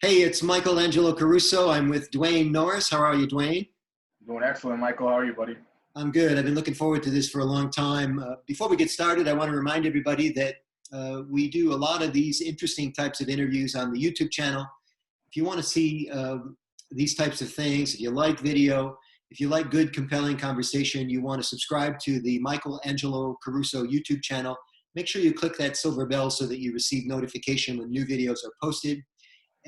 Hey, it's Michael Angelo Caruso. I'm with Dwayne Norris. How are you, Dwayne? Doing excellent, Michael. How are you, buddy? I'm good. I've been looking forward to this for a long time. Before we get started, I want to remind everybody that we do a lot of these interesting types of interviews on the YouTube channel. If you want to see these types of things, if you like video, if you like good, compelling conversation, you want to subscribe to the Michael Angelo Caruso YouTube channel, make sure you click that silver bell so that you receive notification when new videos are posted.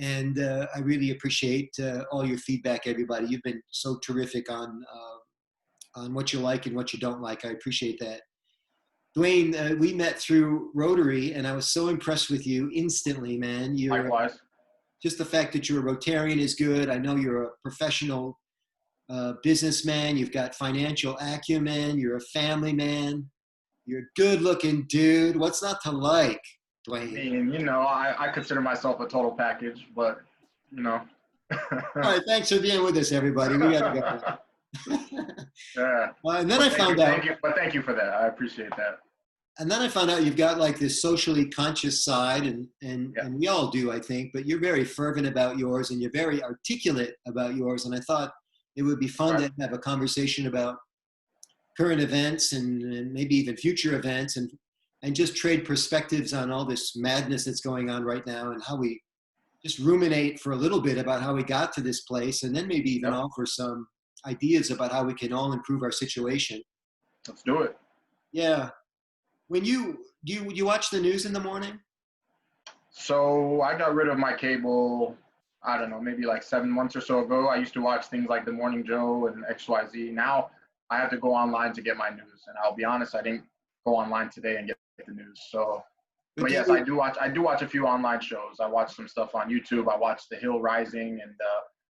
And I really appreciate all your feedback, everybody. You've been so terrific on what you like and what you don't like. I appreciate that. Dwayne, we met through Rotary, and I was so impressed with you instantly, man. Likewise. Just the fact that you're a Rotarian is good. I know you're a professional businessman. You've got financial acumen. You're a family man. You're a good-looking dude. What's not to like, Dwayne? I mean, I consider myself a total package, but, All right, thanks for being with us, everybody. We got to go. Yeah. And then I found out. Thank you for that. I appreciate that. And then I found out you've got like this socially conscious side, and Yeah. we all do, I think. But you're very fervent about yours, and you're very articulate about yours. And I thought it would be fun to have a conversation about current events and maybe even future events, and just trade perspectives on all this madness that's going on right now, and how we just ruminate for a little bit about how we got to this place, and then maybe even offer some ideas about how we can all improve our situation. Let's do it. Yeah. When you watch the news in the morning? So I got rid of my cable, I don't know, maybe like 7 months or so ago. I used to watch things like The Morning Joe and XYZ. Now I have to go online to get my news. And I'll be honest, I didn't go online today and get the news. So, but yes, I do watch a few online shows. I watch some stuff on YouTube. I watch The Hill Rising and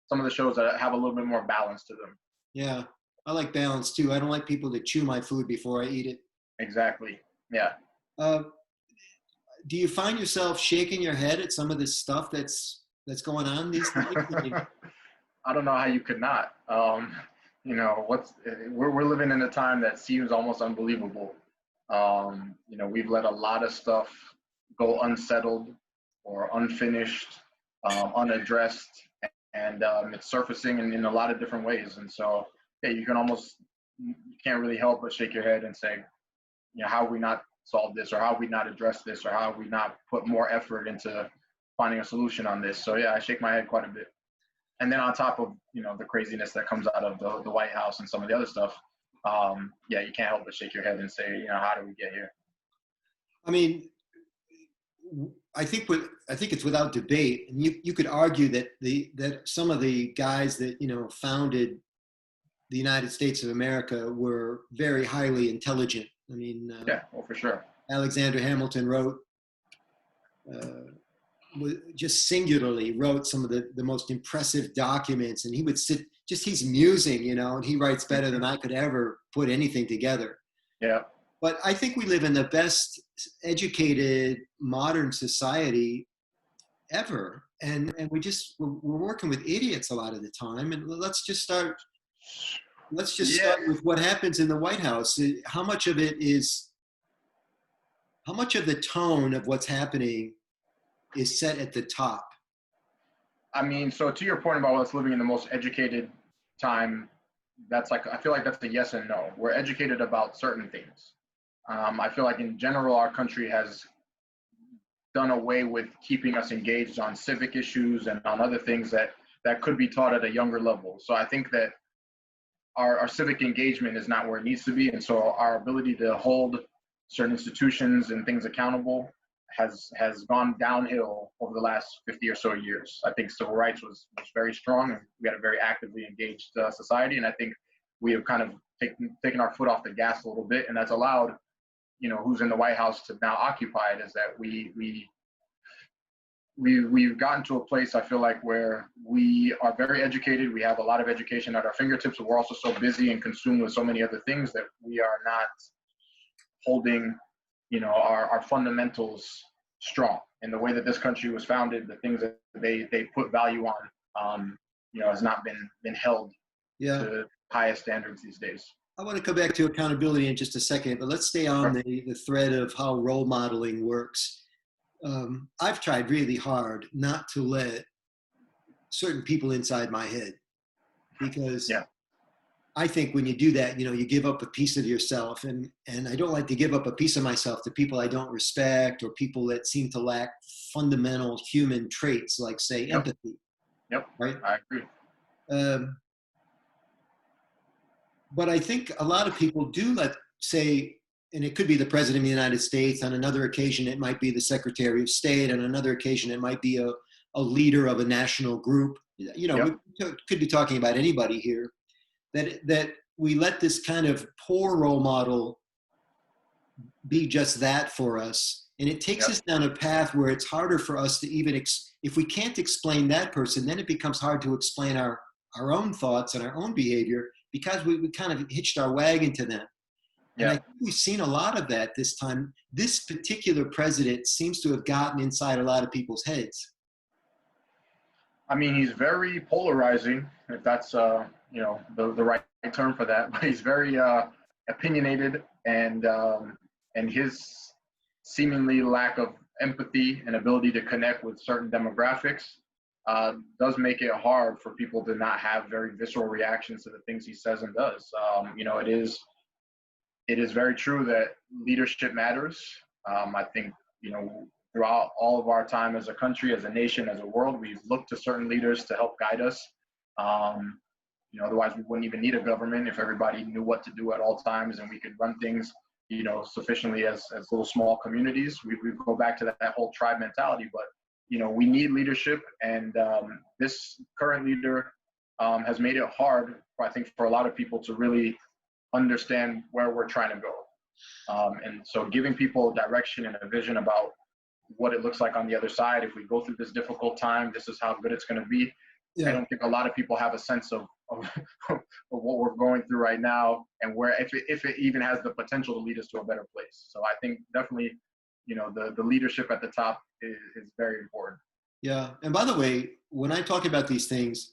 some of the shows that have a little bit more balance to them. Yeah, I like balance too. I don't like people to chew my food before I eat it. Exactly. Yeah. Do you find yourself shaking your head at some of this stuff that's going on these days? I don't know how you could not. We're living in a time that seems almost unbelievable. We've let a lot of stuff go unsettled or unfinished, unaddressed, and it's surfacing in a lot of different ways. And so, yeah, you can't really help but shake your head and say, how have we not solved this, or how have we not addressed this, or how have we not put more effort into finding a solution on this? So yeah, I shake my head quite a bit. And then on top of, the craziness that comes out of the White House and some of the other stuff, you can't help but shake your head and say, how did we get here? I mean, I think it's without debate, and you could argue that some of the guys that founded the United States of America were very highly intelligent. I mean, for sure. Alexander Hamilton wrote, just singularly wrote some of the most impressive documents, and he would sit, he's musing, and he writes better than I could ever put anything together. Yeah. But I think we live in the best educated modern society ever. And we're working with idiots a lot of the time. And let's just start with what happens in the White House. How much of the tone of what's happening is set at the top? I mean, so to your point about us living in the most educated time, I feel like that's a yes and no. We're educated about certain things. I feel like in general, our country has done away with keeping us engaged on civic issues and on other things that could be taught at a younger level. So I think that our civic engagement is not where it needs to be. And so our ability to hold certain institutions and things accountable has gone downhill over the last 50 or so years. I think civil rights was very strong, and we had a very actively engaged society. And I think we have kind of taken our foot off the gas a little bit, and that's allowed who's in the White House to now occupy it, is that we've gotten to a place, I feel like, where we are very educated. We have a lot of education at our fingertips, but we're also so busy and consumed with so many other things that we are not holding, our fundamentals strong. And the way that this country was founded, the things that they put value on, has not been held to the highest standards these days. I want to come back to accountability in just a second, but let's stay on the thread of how role modeling works. I've tried really hard not to let certain people inside my head, because Yeah. I think when you do that, you give up a piece of yourself, and I don't like to give up a piece of myself to people I don't respect or people that seem to lack fundamental human traits like, say, Yep. empathy, Yep. right? I agree. Um, but I think a lot of people do say, and it could be the president of the United States. On another occasion, it might be the Secretary of State. On another occasion, it might be a leader of a national group. We Yep. could be talking about anybody here. That we let this kind of poor role model be just that for us. And it takes Yep. us down a path where it's harder for us to even, if we can't explain that person, then it becomes hard to explain our own thoughts and our own behavior, because we kind of hitched our wagon to them. And I Yeah. think we've seen a lot of that this time. This particular president seems to have gotten inside a lot of people's heads. I mean, he's very polarizing, if that's the right term for that. But he's very opinionated, and his seemingly lack of empathy and ability to connect with certain demographics does make it hard for people to not have very visceral reactions to the things he says and does. It is very true that leadership matters. I think, throughout all of our time as a country, as a nation, as a world, we've looked to certain leaders to help guide us. Otherwise we wouldn't even need a government if everybody knew what to do at all times and we could run things, sufficiently as little small communities. We go back to that whole tribe mentality, but, we need leadership, and this current leader has made it hard, I think, for a lot of people to really understand where we're trying to go. And so giving people direction and a vision about what it looks like on the other side, if we go through this difficult time, this is how good it's going to be. Yeah. I don't think a lot of people have a sense of what we're going through right now, and where, if it even has the potential to lead us to a better place. So I think definitely, the leadership at the top is very important. Yeah. And by the way, when I talk about these things,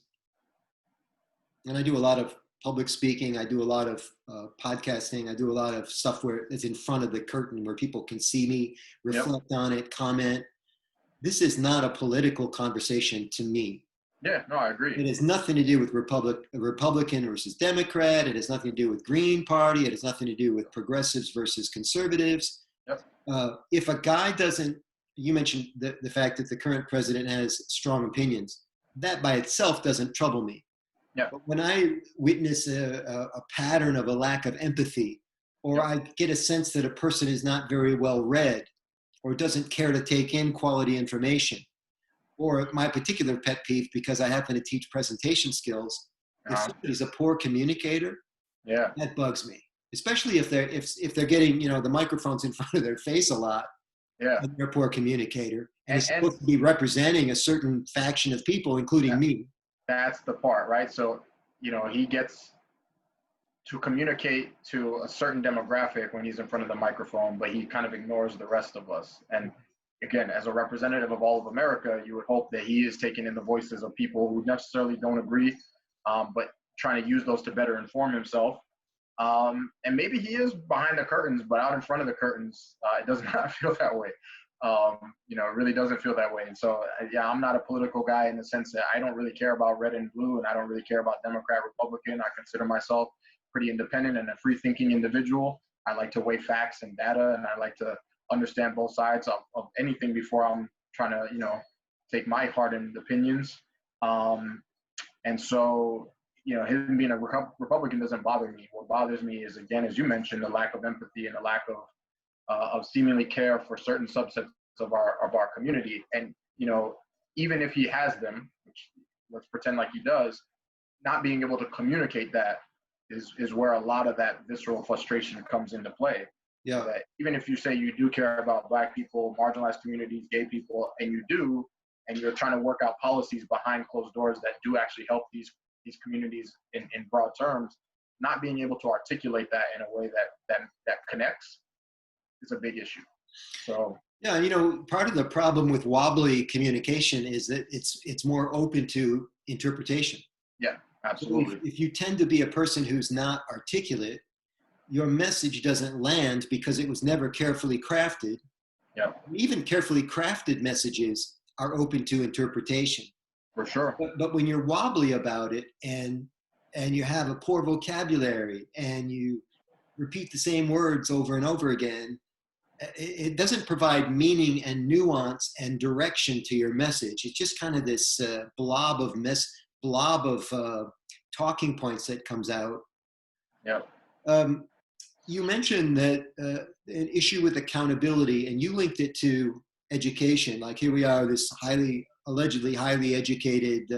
and I do a lot of public speaking, I do a lot of podcasting, I do a lot of stuff where it's in front of the curtain where people can see me, reflect on it, comment. This is not a political conversation to me. Yeah, no, I agree. It has nothing to do with Republican versus Democrat. It has nothing to do with Green Party. It has nothing to do with progressives versus conservatives. Yep. If a guy doesn't, you mentioned the fact that the current president has strong opinions. That by itself doesn't trouble me. Yeah. But when I witness a pattern of a lack of empathy, or I get a sense that a person is not very well read, or doesn't care to take in quality information, or my particular pet peeve, because I happen to teach presentation skills, if somebody's a poor communicator, that bugs me. Especially if they're getting, the microphones in front of their face a lot, and they're a poor communicator, and he's supposed to be representing a certain faction of people, including me. That's the part, right? So, he gets to communicate to a certain demographic when he's in front of the microphone, but he kind of ignores the rest of us. And again, as a representative of all of America, you would hope that he is taking in the voices of people who necessarily don't agree, but trying to use those to better inform himself. And maybe he is behind the curtains, but out in front of the curtains, it does not feel that way. It really doesn't feel that way. And so, I'm not a political guy in the sense that I don't really care about red and blue, and I don't really care about Democrat, Republican. I consider myself pretty independent and a free-thinking individual. I like to weigh facts and data, and I like to understand both sides of anything before I'm trying to, take my hardened opinions. And so, him being a Republican doesn't bother me. What bothers me is, again, as you mentioned, the lack of empathy and the lack of seemingly care for certain subsets of our community. And, even if he has them, which let's pretend like he does, not being able to communicate that is where a lot of that visceral frustration comes into play. Yeah. So that even if you say you do care about Black people, marginalized communities, gay people, and you do, and you're trying to work out policies behind closed doors that do actually help these communities in broad terms, not being able to articulate that in a way that connects is a big issue. So yeah, part of the problem with wobbly communication is that it's more open to interpretation. Yeah, absolutely. So if you tend to be a person who's not articulate, your message doesn't land because it was never carefully crafted. Yeah. Even carefully crafted messages are open to interpretation. For sure. But when you're wobbly about it and you have a poor vocabulary and you repeat the same words over and over again, it doesn't provide meaning and nuance and direction to your message. It's just kind of this blob of talking points that comes out. Yep. You mentioned that an issue with accountability, and you linked it to education. Like here we are, this allegedly highly educated,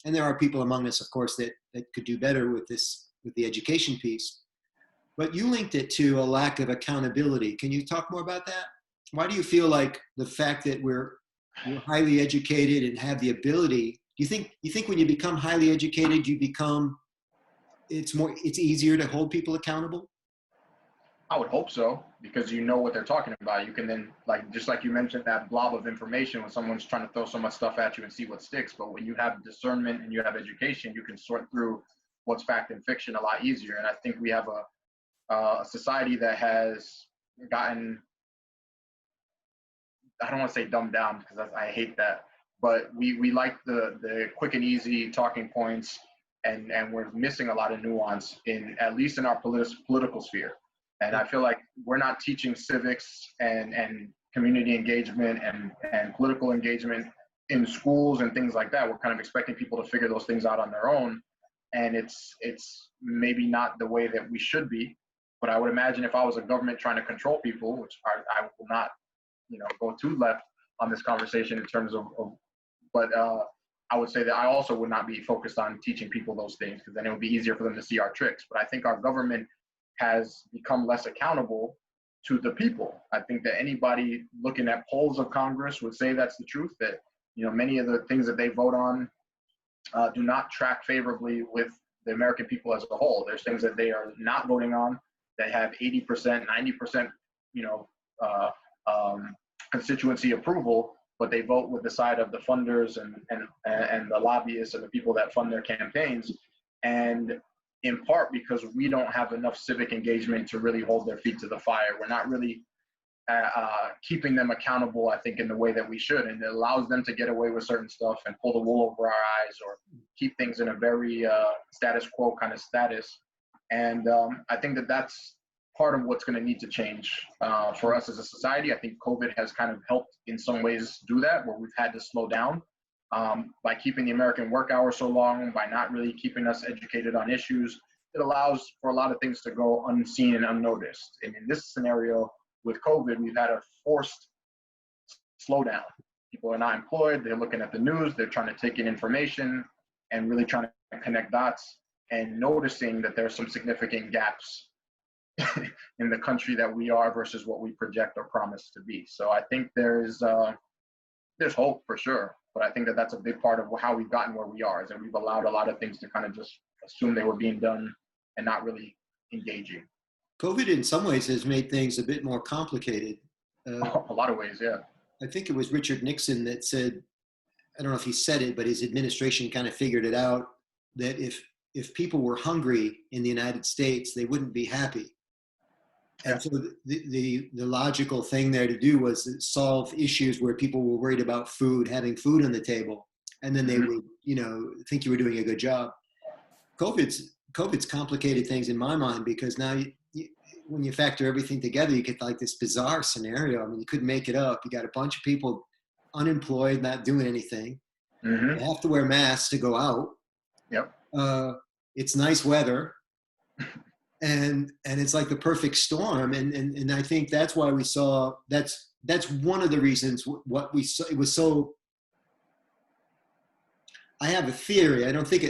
and there are people among us, of course, that could do better with the education piece. But you linked it to a lack of accountability. Can you talk more about that? Why do you feel like the fact that we're highly educated and have the ability, you think when you become highly educated, it's easier to hold people accountable? I would hope so, because you know what they're talking about. You can then, just like you mentioned, that blob of information when someone's trying to throw so much stuff at you and see what sticks. But when you have discernment and you have education, you can sort through what's fact and fiction a lot easier. And I think we have a society that has gotten, I don't want to say dumbed down because I hate that, but we like the quick and easy talking points, and we're missing a lot of nuance at least in our political sphere. And I feel like we're not teaching civics and community engagement and political engagement in schools and things like that. We're kind of expecting people to figure those things out on their own. And it's maybe not the way that we should be. But I would imagine if I was a government trying to control people, which I will not, go too left on this conversation in terms of but I would say that I also would not be focused on teaching people those things, because then it would be easier for them to see our tricks. But I think our government has become less accountable to the people. I think that anybody looking at polls of Congress would say that's the truth, that many of the things that they vote on do not track favorably with the American people as a whole. There's things that they are not voting on that have 80%, 90%, constituency approval, but they vote with the side of the funders and the lobbyists and the people that fund their campaigns. And in part because we don't have enough civic engagement to really hold their feet to the fire. We're not really keeping them accountable, I think, in the way that we should. And it allows them to get away with certain stuff and pull the wool over our eyes, or keep things in a very status quo kind of status. And I think that that's part of what's going to need to change for us as a society. I think COVID has kind of helped in some ways do that, where we've had to slow down by keeping the American work hour so long, by not really keeping us educated on issues. It allows for a lot of things to go unseen and unnoticed. And in this scenario with COVID, we've had a forced slowdown. People are not employed. They're looking at the news. They're trying to take in information and really trying to connect dots, and noticing that there's some significant gaps in the country that we are versus what we project or promise to be. So I think there's hope for sure, but I think that that's a big part of how we've gotten where we are, is that we've allowed a lot of things to kind of just assume they were being done and not really engaging. COVID in some ways has made things a bit more complicated. A lot of ways, yeah. I think it was Richard Nixon that said, I don't know if he said it, but his administration kind of figured it out, that if people were hungry in the United States, they wouldn't be happy. And so the logical thing there to do was solve issues where people were worried about food, having food on the table, and then they would, think you were doing a good job. COVID's complicated things in my mind, because now when you factor everything together, you get like this bizarre scenario. I mean, you couldn't make it up. You got a bunch of people unemployed, not doing anything. Mm-hmm. They have to wear masks to go out. Yep. It's nice weather. And it's like the perfect storm. And I think that's why we saw, that's one of the reasons what we saw. It was so, I have a theory. I don't think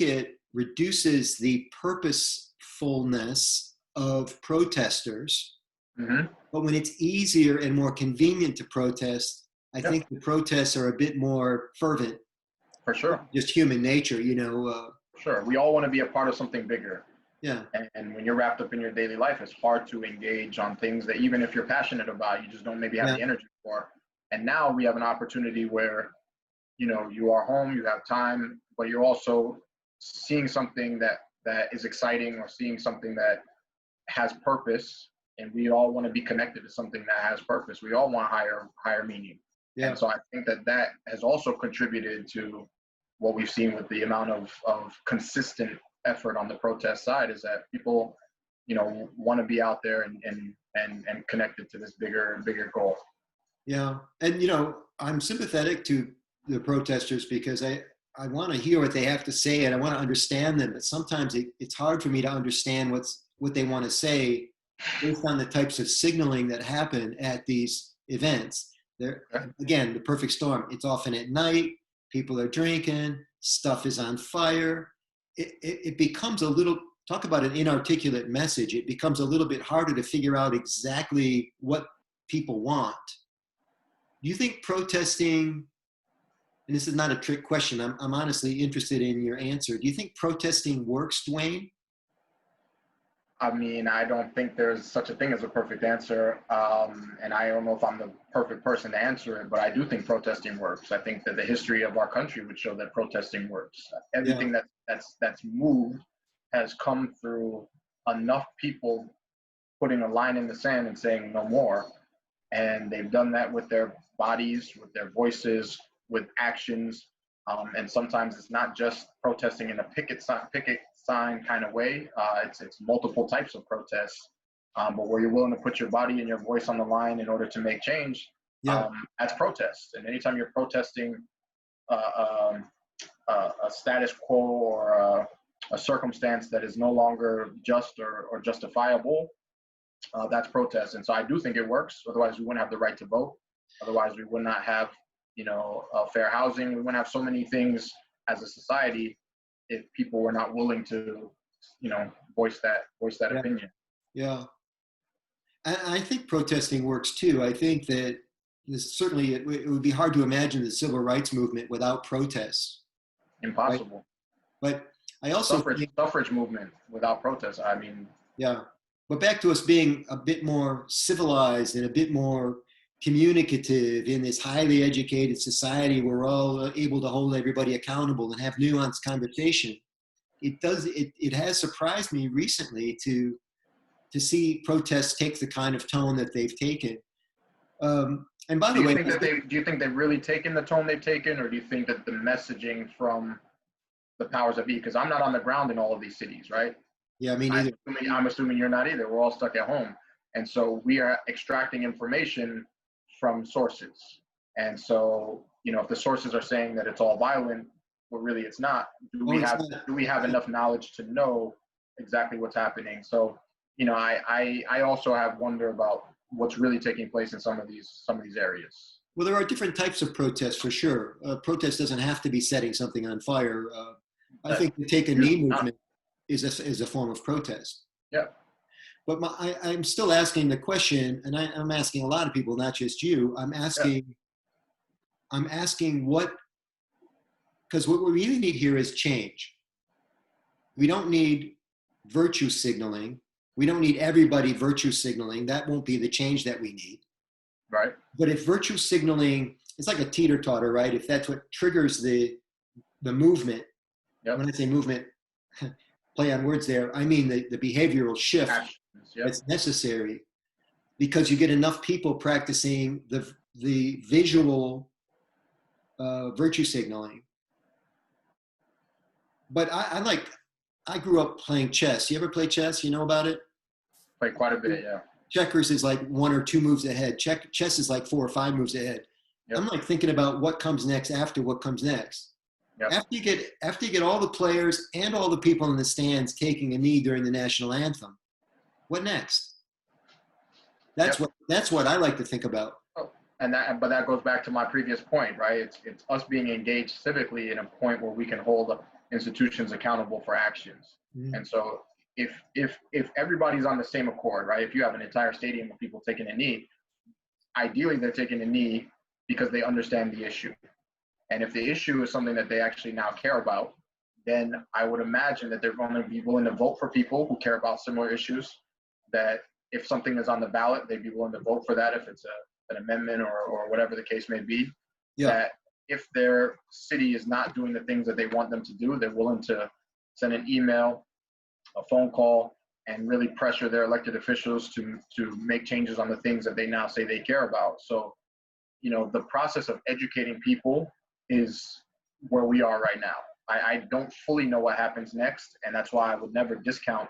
it reduces the purposefulness of protesters. Mm-hmm. But when it's easier and more convenient to protest, I think the protests are a bit more fervent. For sure. Just human nature, Sure. We all want to be a part of something bigger. Yeah. And when you're wrapped up in your daily life, it's hard to engage on things that even if you're passionate about, you just don't maybe have the energy for. And now we have an opportunity where, you are home, you have time, but you're also seeing something that is exciting, or seeing something that has purpose. And we all want to be connected to something that has purpose. We all want higher meaning. Yeah. And so I think that that has also contributed to what we've seen with the amount of consistent effort on the protest side, is that people, want to be out there and connected to this bigger goal. Yeah. And, I'm sympathetic to the protesters because I want to hear what they have to say and I want to understand them. But sometimes it's hard for me to understand what they want to say based on the types of signaling that happen at these events. There, again, the perfect storm. It's often at night. People are drinking. Stuff is on fire. It becomes a little, talk about an inarticulate message. It becomes a little bit harder to figure out exactly what people want. Do you think protesting, and this is not a trick question, I'm honestly interested in your answer. Do you think protesting works, Dwayne? I mean, I don't think there's such a thing as a perfect answer. And I don't know if I'm the perfect person to answer it, but I do think protesting works. I think that the history of our country would show that protesting works. Everything that's moved has come through enough people putting a line in the sand and saying no more. And they've done that with their bodies, with their voices, with actions. And sometimes it's not just protesting in a picket sign kind of way. It's multiple types of protests, but where you're willing to put your body and your voice on the line in order to make change, that's protest. And anytime you're protesting a status quo or a circumstance that is no longer just or justifiable, that's protest. And so I do think it works. Otherwise, we wouldn't have the right to vote. Otherwise, we would not have, fair housing. We wouldn't have so many things as a society if people were not willing to, voice that opinion. Yeah. I think protesting works too. I think that certainly it would be hard to imagine the civil rights movement without protests. Impossible. Right? But I also suffrage movement without protests. I mean, yeah. But back to us being a bit more civilized and a bit more communicative in this highly educated society where we're all able to hold everybody accountable and have nuanced conversation. It has surprised me recently to see protests take the kind of tone that they've taken. And by the way, do you think they've really taken the tone they've taken, or do you think that the messaging from the powers that be, because I'm not on the ground in all of these cities, right? Yeah, me neither. I'm assuming you're not either. We're all stuck at home. And so we are extracting information from sources. And so, if the sources are saying that it's all violent, well, really it's not. Do we have enough knowledge to know exactly what's happening? So, I also have wonder about what's really taking place in some of these areas. Well, there are different types of protests for sure. Protest doesn't have to be setting something on fire. I think the Take a Knee movement is a form of protest. Yeah. But I'm still asking the question, and I'm asking a lot of people, not just you. I'm asking what, because what we really need here is change. We don't need virtue signaling. We don't need everybody virtue signaling. That won't be the change that we need. Right. But if virtue signaling, it's like a teeter-totter, right? If that's what triggers the movement, when I say movement, play on words there, I mean the behavioral shift that's necessary, because you get enough people practicing the visual virtue signaling. But I grew up playing chess. You ever play chess? You know about it? Play quite a bit, yeah. Checkers is like 1 or 2 moves ahead. Chess is like 4 or 5 moves ahead. Yep. I'm like thinking about what comes next after what comes next. Yep. After you get all the players and all the people in the stands taking a knee during the national anthem, what next? That's what I like to think about. Oh, but that goes back to my previous point, right? It's us being engaged civically in a point where we can hold institutions accountable for actions. Mm-hmm. And so if everybody's on the same accord, right? If you have an entire stadium of people taking a knee, ideally they're taking a knee because they understand the issue. And if the issue is something that they actually now care about, then I would imagine that they're going to be willing to vote for people who care about similar issues, that if something is on the ballot, they'd be willing to vote for that if it's an amendment or whatever the case may be. Yeah. That if their city is not doing the things that they want them to do, they're willing to send an email, a phone call, and really pressure their elected officials to make changes on the things that they now say they care about. So, the process of educating people is where we are right now. I don't fully know what happens next, and that's why I would never discount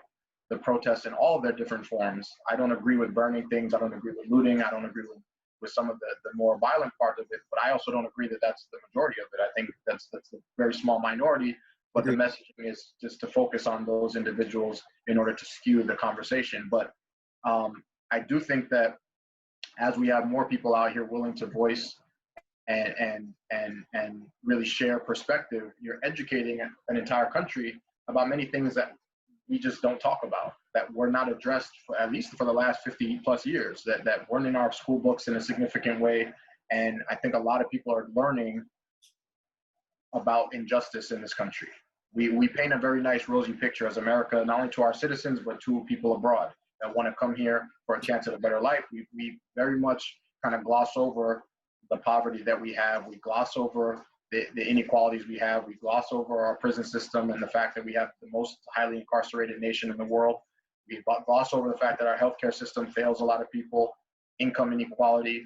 the protests in all of their different forms. I don't agree with burning things. I don't agree with looting. I don't agree with some of the more violent part of it, but I also don't agree that that's the majority of it. I think that's a very small minority, but the messaging is just to focus on those individuals in order to skew the conversation. But I do think that as we have more people out here willing to voice and really share perspective, you're educating an entire country about many things that we just don't talk about, that were not addressed for at least for the last 50 plus years, that weren't in our school books in a significant way. And I think a lot of people are learning about injustice in this country. We paint a very nice rosy picture as America, not only to our citizens, but to people abroad that want to come here for a chance at a better life. We very much kind of gloss over the poverty that we have. We gloss over the inequalities we have. We gloss over our prison system and the fact that we have the most highly incarcerated nation in the world. We gloss over the fact that our healthcare system fails a lot of people, income inequality.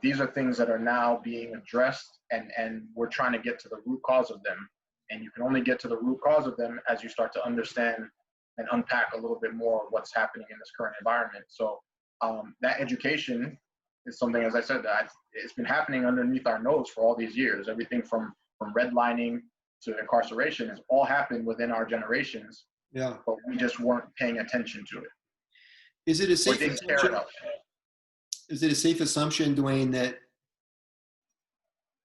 These are things that are now being addressed, and we're trying to get to the root cause of them. And you can only get to the root cause of them as you start to understand and unpack a little bit more of what's happening in this current environment. So that education is something, as I said, that it's been happening underneath our nose for all these years. Everything from redlining to incarceration has all happened within our generations. Yeah. But we just weren't paying attention to it. Is it a safe assumption? Is it a safe assumption, Dwayne, that,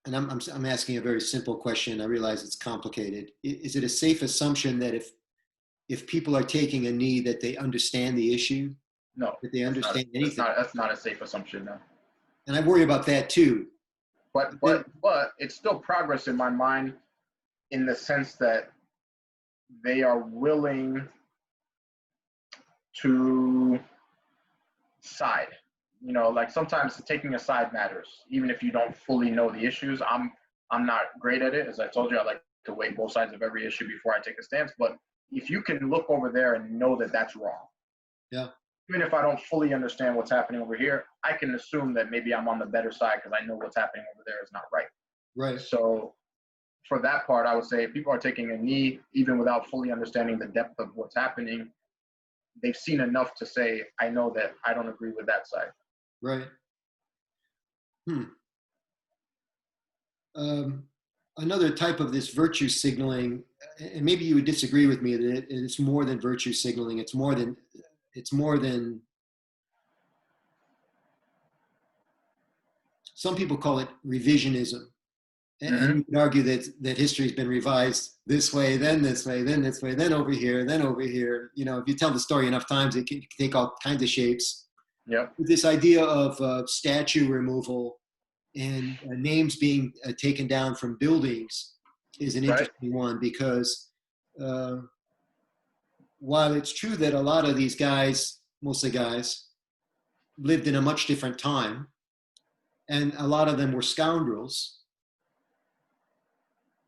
and I'm asking a very simple question, I realize it's complicated. Is it a safe assumption that if people are taking a knee, that they understand the issue? No. That they understand anything? That's not a safe assumption, no. And I worry about that too. But it's still progress in my mind, in the sense that they are willing to side. Like sometimes taking a side matters, even if you don't fully know the issues. I'm not great at it. As I told you, I like to weigh both sides of every issue before I take a stance. But if you can look over there and know that that's wrong, yeah. Even if I don't fully understand what's happening over here, I can assume that maybe I'm on the better side because I know what's happening over there is not right. Right. So for that part, I would say if people are taking a knee, even without fully understanding the depth of what's happening, they've seen enough to say, I know that I don't agree with that side. Right. Another type of this virtue signaling, and maybe you would disagree with me, that it's more than virtue signaling. It's more than some people call it revisionism. And you could argue that history has been revised this way, then this way, then this way, then over here, then over here. If you tell the story enough times, it can take all kinds of shapes. Yep. This idea of statue removal and names being taken down from buildings is an interesting one, because while it's true that a lot of these guys, mostly guys, lived in a much different time, and a lot of them were scoundrels,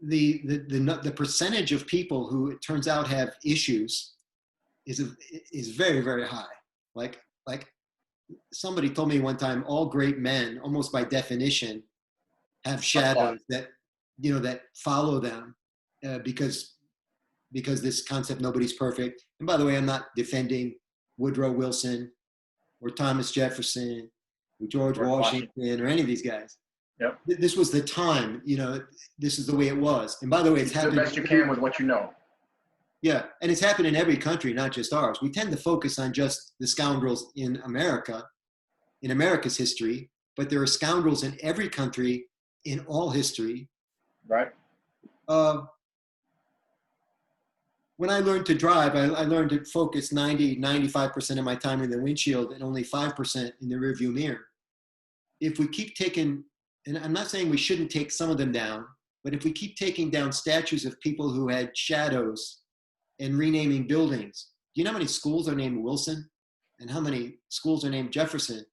the percentage of people who it turns out have issues is very, very high. Like somebody told me one time, all great men, almost by definition, have shadows that follow them, because this concept, nobody's perfect. And by the way, I'm not defending Woodrow Wilson or Thomas Jefferson or George Washington or any of these guys. Yep. This was the time, this is the way it was. And by the way, it's happened. The best you can with what you know. Yeah, and it's happened in every country, not just ours. We tend to focus on just the scoundrels in America, in America's history, but there are scoundrels in every country in all history. Right. When I learned to drive, I learned to focus 95% of my time in the windshield and only 5% in the rearview mirror. If we keep taking, and I'm not saying we shouldn't take some of them down, but if we keep taking down statues of people who had shadows and renaming buildings, do you know how many schools are named Wilson and how many schools are named Jefferson?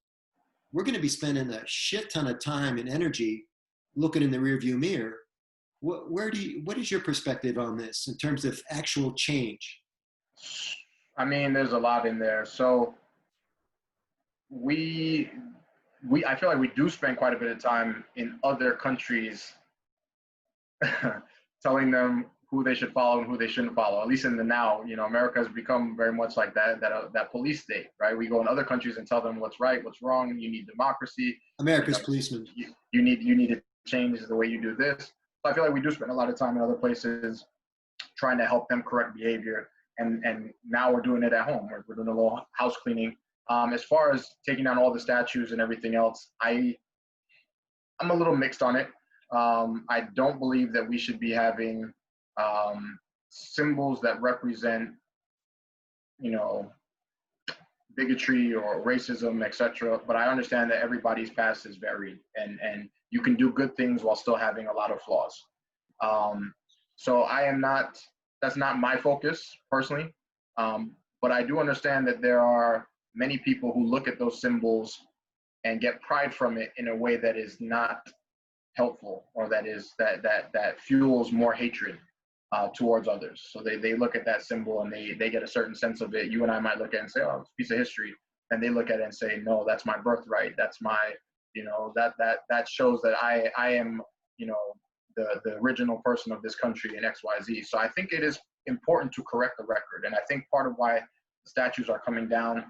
We're going to be spending a shit ton of time and energy looking in the rearview mirror. What is your perspective on this in terms of actual change? I mean, there's a lot in there. So I feel like we do spend quite a bit of time in other countries telling them who they should follow and who they shouldn't follow. At least in the now, America has become very much like that police state, right? We go in other countries and tell them what's right, what's wrong. You need democracy. America's policeman. You need to change the way you do this. So I feel like we do spend a lot of time in other places trying to help them correct behavior. And now we're doing it at home. We're doing a little house cleaning. As far as taking down all the statues and everything else, I'm a little mixed on it. I don't believe that we should be having symbols that represent, bigotry or racism, etc. But I understand that everybody's past is varied, and you can do good things while still having a lot of flaws. So that's not my focus personally. But I do understand that there are many people who look at those symbols and get pride from it in a way that is not helpful, or that fuels more hatred towards others. So they look at that symbol and they get a certain sense of it. You and I might look at it and say, oh, it's a piece of history. And they look at it and say, no, that's my birthright. That's my, that shows that I am, the original person of this country in XYZ. So I think it is important to correct the record. And I think part of why the statues are coming down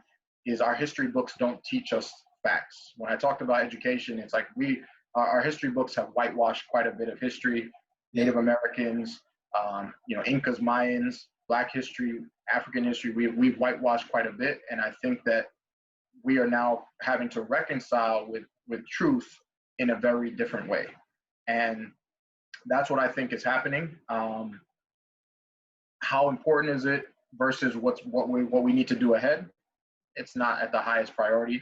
is our history books don't teach us facts. When I talked about education, it's like our history books have whitewashed quite a bit of history. Native Americans, Incas, Mayans, Black history, African history, we've whitewashed quite a bit. And I think that we are now having to reconcile with truth in a very different way. And that's what I think is happening. How important is it versus what we need to do ahead? It's not at the highest priority,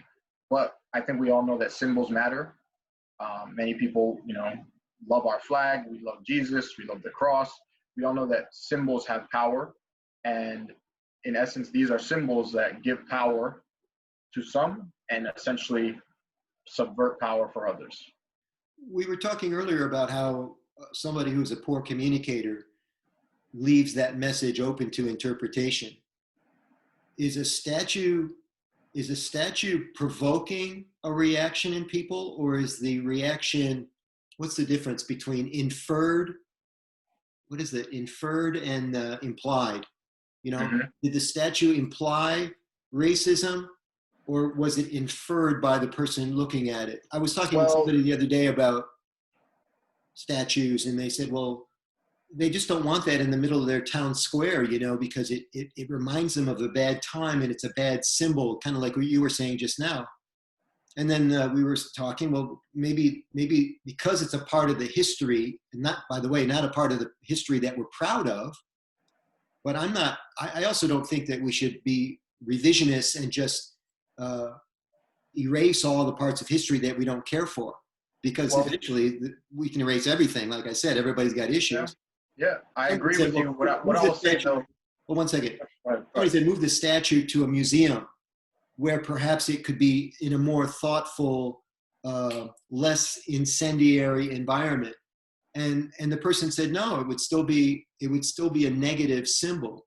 but I think we all know that symbols matter. Many people, love our flag. We love Jesus. We love the cross. We all know that symbols have power. And in essence, these are symbols that give power to some and essentially subvert power for others. We were talking earlier about how somebody who's a poor communicator leaves that message open to interpretation. Is a statue provoking a reaction in people, or is the reaction, what's the difference between inferred? What is it? Inferred and implied? Did the statue imply racism, or was it inferred by the person looking at it? I was talking to somebody the other day about statues, and they said, well, they just don't want that in the middle of their town square, because it reminds them of a bad time, and it's a bad symbol, kind of like what you were saying just now. And then we were talking, well, maybe because it's a part of the history, and not, by the way, not a part of the history that we're proud of, but I also don't think that we should be revisionists and just erase all the parts of history that we don't care for, because eventually we can erase everything. Like I said, everybody's got issues. Yeah, I agree with you. What I will say though. Well, 1 second. Somebody said move the statue to a museum where perhaps it could be in a more thoughtful, less incendiary environment. And the person said, no, it would still be a negative symbol,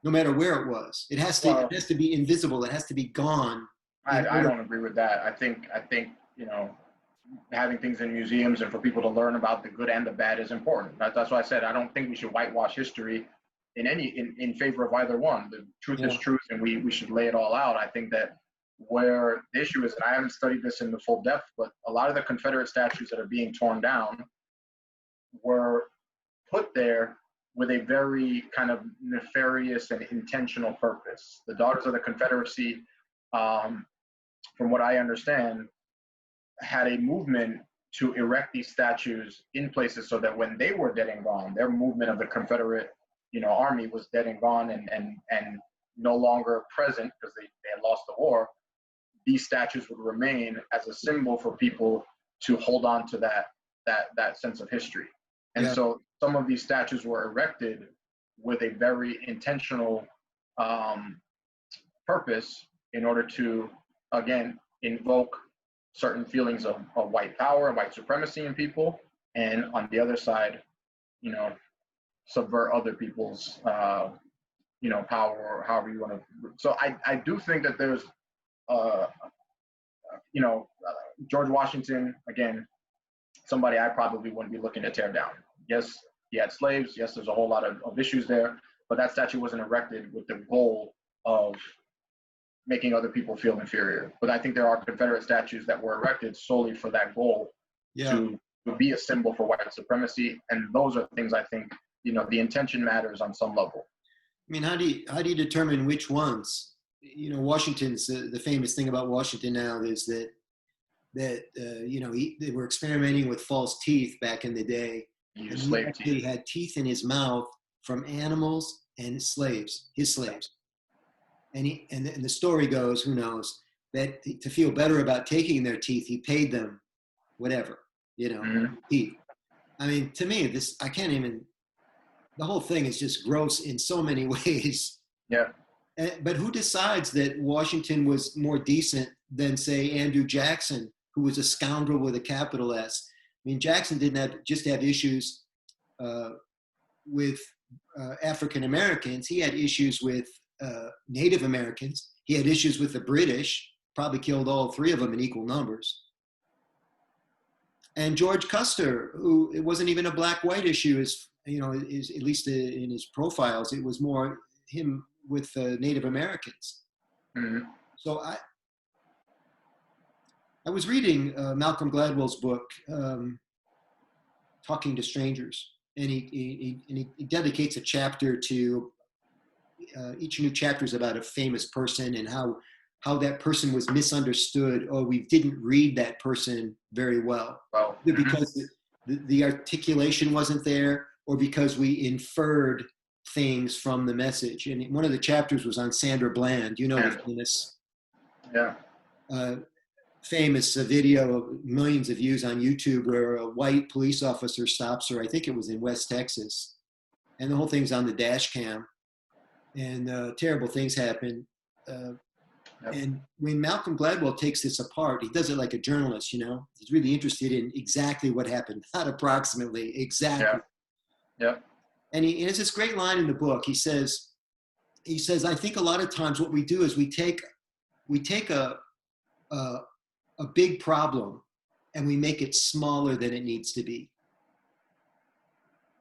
no matter where it was. It has to be invisible. It has to be gone. I don't agree with that. I think having things in museums and for people to learn about the good and the bad is important. That's why I said I don't think we should whitewash history in favor of either one. The truth is truth, and we should lay it all out. I think that where the issue is, and I haven't studied this in the full depth, but a lot of the Confederate statues that are being torn down were put there with a very kind of nefarious and intentional purpose. The Daughters of the Confederacy, from what I understand, had a movement to erect these statues in places so that when they were dead and gone, their movement of the Confederate, army was dead and gone and no longer present because they had lost the war. These statues would remain as a symbol for people to hold on to that sense of history. And so some of these statues were erected with a very intentional purpose in order to, again, invoke certain feelings of white power and white supremacy in people, and on the other side, subvert other people's, power, or however you want to. So I do think that there's a George Washington, again, somebody I probably wouldn't be looking to tear down. Yes, he had slaves. Yes, there's a whole lot of issues there, but that statue wasn't erected with the goal of making other people feel inferior. But I think there are Confederate statues that were erected solely for that goal, to be a symbol for white supremacy. And those are things I think, the intention matters on some level. I mean, how do you determine which ones? Washington's the famous thing about Washington now is that they were experimenting with false teeth back in the day. He actually had teeth in his mouth from animals and his slaves. And the story goes, who knows, that to feel better about taking their teeth, he paid them whatever, teeth. I mean, to me, the whole thing is just gross in so many ways. Yeah. But who decides that Washington was more decent than, say, Andrew Jackson, who was a scoundrel with a capital S? I mean, Jackson didn't just have issues with African Americans. He had issues with Native Americans. He had issues with the British, probably killed all three of them in equal numbers. And George Custer, who it wasn't even a black-white issue, is at least in his profiles, it was more him with Native Americans. Mm-hmm. So I was reading Malcolm Gladwell's book, Talking to Strangers, and he dedicates a chapter to each new chapter is about a famous person and how that person was misunderstood, or we didn't read that person very well. Wow. Because the articulation wasn't there, or because we inferred things from the message. And one of the chapters was on Sandra Bland, the famous video of millions of views on YouTube, where a white police officer stops her. I think it was in West Texas, and the whole thing's on the dash cam, and terrible things happen. And when Malcolm Gladwell takes this apart, he does it like a journalist, He's really interested in exactly what happened, not approximately, exactly. Yeah. And he has this great line in the book. He says, I think a lot of times what we do is we take a big problem and we make it smaller than it needs to be.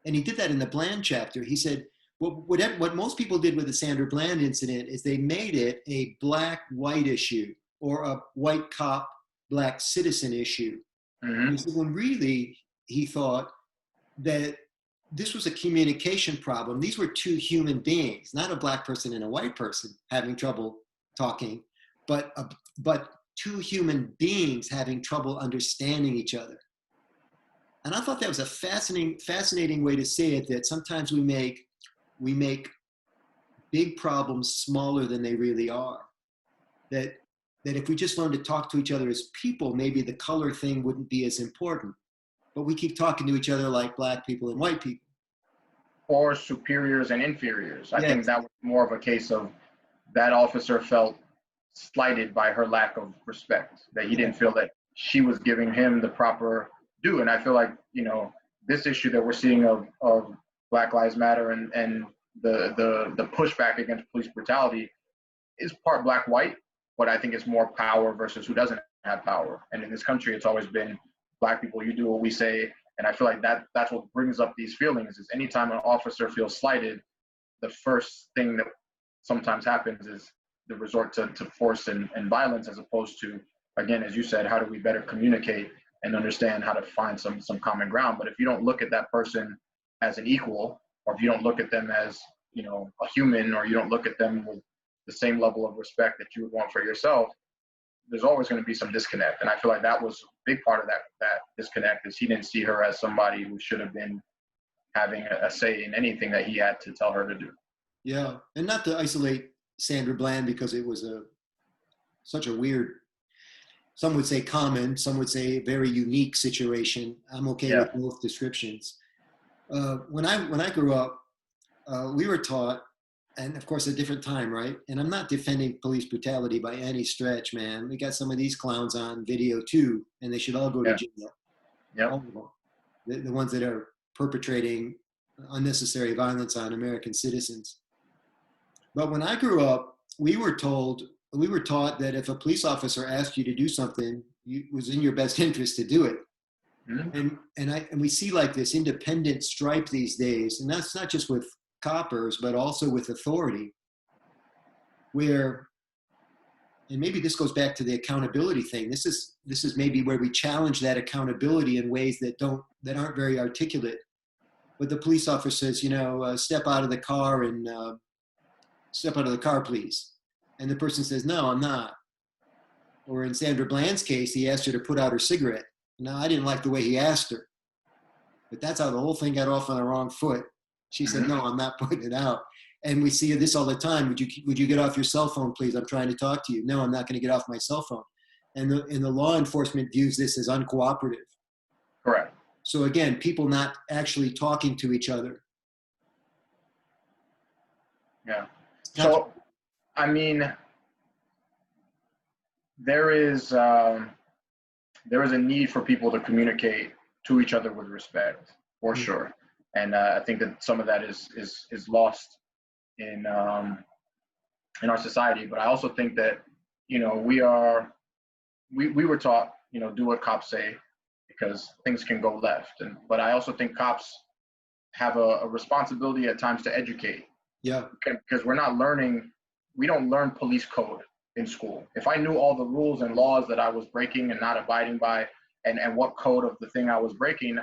And he did that in the Bland chapter. He said, what most people did with the Sandra Bland incident is they made it a black-white issue or a white cop, black citizen issue. Mm-hmm. He said, when really he thought that this was a communication problem. These were two human beings, not a black person and a white person having trouble talking, but two human beings having trouble understanding each other. And I thought that was a fascinating way to say it, that sometimes we make big problems smaller than they really are. That if we just learn to talk to each other as people, maybe the color thing wouldn't be as important. But we keep talking to each other like black people and white people. Or superiors and inferiors. I think that was more of a case of that officer felt slighted by her lack of respect, that he didn't feel that she was giving him the proper due. And I feel like, this issue that we're seeing of Black Lives Matter and the pushback against police brutality is part black-white, but I think it's more power versus who doesn't have power. And in this country, it's always been black people, you do what we say. And I feel like that's what brings up these feelings, is anytime an officer feels slighted, the first thing that sometimes happens is the resort to force and violence, as opposed to, again, as you said, how do we better communicate and understand how to find some common ground. But if you don't look at that person as an equal, or if you don't look at them as, a human, or you don't look at them with the same level of respect that you would want for yourself, there's always going to be some disconnect. And I feel like that was a big part of that disconnect, is he didn't see her as somebody who should have been having a say in anything that he had to tell her to do. Yeah. And not to isolate Sandra Bland, because it was such a weird, some would say common, some would say very unique situation. I'm okay with both descriptions. When I grew up, we were taught, and of course a different time, right? And I'm not defending police brutality by any stretch, man. We got some of these clowns on video too, and they should all go to jail. Yeah. The ones that are perpetrating unnecessary violence on American citizens. But when I grew up, we were told we were taught that if a police officer asked you to do something, it was in your best interest to do it. Mhm. And we see like this independent stripe these days, and that's not just with coppers, but also with authority, where, and maybe this goes back to the accountability thing. This is maybe where we challenge that accountability in ways that aren't very articulate. But the police officer says, step out of the car and step out of the car, please. And the person says, no, I'm not. Or in Sandra Bland's case, he asked her to put out her cigarette. Now, I didn't like the way he asked her, but that's how the whole thing got off on the wrong foot. She said, no, I'm not putting it out. And we see this all the time. Would you get off your cell phone, please? I'm trying to talk to you. No, I'm not going to get off my cell phone. And the law enforcement views this as uncooperative. Correct. So again, people not actually talking to each other. Yeah. So, I mean, there is a need for people to communicate to each other with respect, for sure. And I think that some of that is lost in our society. But I also think that, we were taught, do what cops say, because things can go left. But I also think cops have a responsibility at times to educate. Yeah. Because we don't learn police code in school. If I knew all the rules and laws that I was breaking and not abiding by, and what code of the thing I was breaking,